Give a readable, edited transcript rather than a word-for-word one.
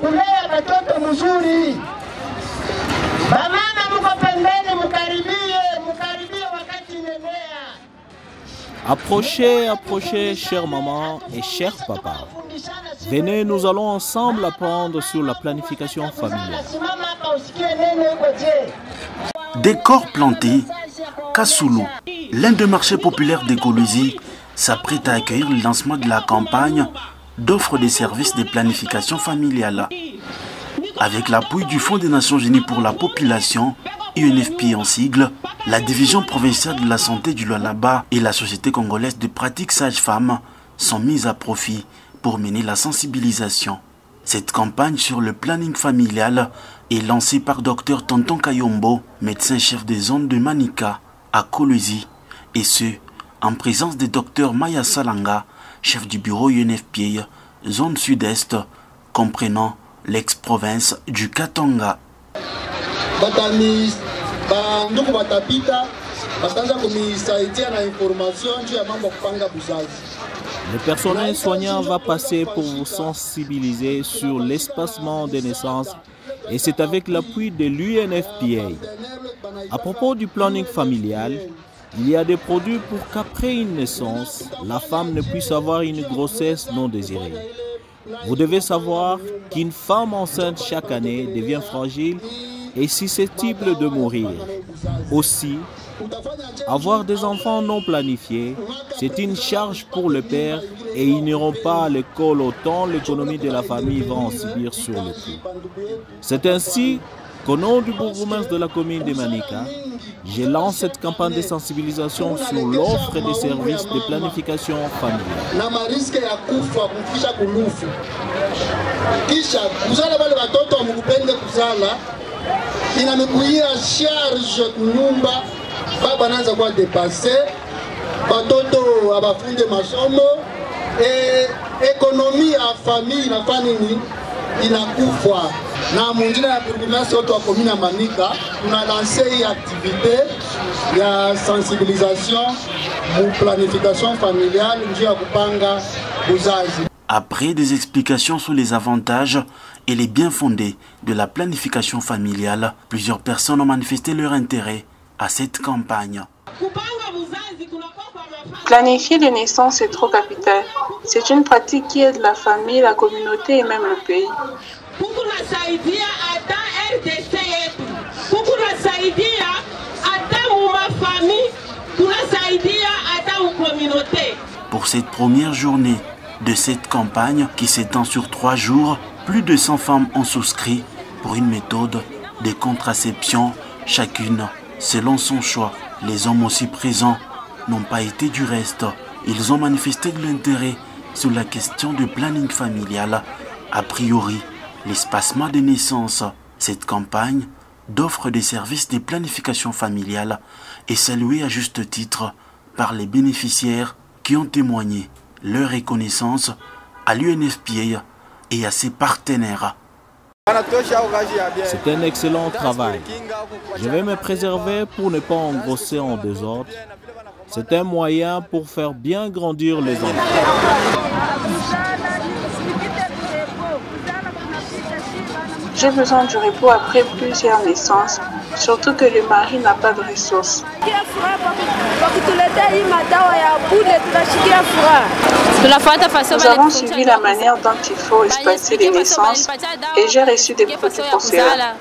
kulea watoto mzuri. Bamama mko pembeni, mkaribie wakati nenea. Approchez, approchez, chère maman et cher papa. Venez, nous allons ensemble apprendre sur la planification familiale. Décor planté, Kassoulou, l'un des marchés populaires d'Ekolozi, s'apprête à accueillir le lancement de la campagne d'offre des services de planification familiale. Avec l'appui du Fonds des Nations Unies pour la population, UNFPA en sigle, la division provinciale de la santé du Lualaba et la Société congolaise de pratiques sages-femmes sont mises à profit pour mener la sensibilisation. Cette campagne sur le planning familial est lancée par Dr Tonton Kayombo, médecin-chef des zones de Manika à Kolwezi, et ce, en présence des docteurs Maya Salanga, chef du bureau UNFPA, zone sud-est, comprenant l'ex-province du Katanga. Le personnel soignant va passer pour vous sensibiliser sur l'espacement des naissances et c'est avec l'appui de l'UNFPA. À propos du planning familial, il y a des produits pour qu'après une naissance, la femme ne puisse avoir une grossesse non désirée. Vous devez savoir qu'une femme enceinte chaque année devient fragile et susceptible de mourir. Aussi, avoir des enfants non planifiés, c'est une charge pour le père et ils n'iront pas à l'école autant l'économie de la famille va en subir sur le coup. C'est ainsi qu'au nom du bourgmestre de la commune de Manika, je lance cette campagne de sensibilisation sur l'offre des services de planification familiale. Baba naanza kwa dépasser batoto abafunde masomo et économie ya famille na famille inakufa na munjina ya bourgmestre wa commune ya Manika tuna lancer hii activité ya sensibilisation pour planification familiale njia ya kupanga uzazi. Après des explications sur les avantages et les bien-fondés de la planification familiale, plusieurs personnes ont manifesté leur intérêt à cette campagne. Planifier les naissances est trop capital. C'est une pratique qui aide la famille, la communauté et même le pays. Pour cette première journée de cette campagne qui s'étend sur 3 jours, plus de 100 femmes ont souscrit pour une méthode de contraception, chacune selon son choix. Les hommes aussi présents n'ont pas été du reste. Ils ont manifesté de l'intérêt sur la question du planning familial. A priori, l'espacement des naissances. Cette campagne d'offre des services de planification familiale est saluée à juste titre par les bénéficiaires qui ont témoigné leur reconnaissance à l'UNFPA et à ses partenaires. C'est un excellent travail. Je vais me préserver pour ne pas engrosser en désordre. C'est un moyen pour faire bien grandir les enfants. J'ai besoin du repos après plusieurs naissances, surtout que le mari n'a pas de ressources. Nous avons suivi la manière dont il faut espacer les naissances et j'ai reçu des produits pour cela.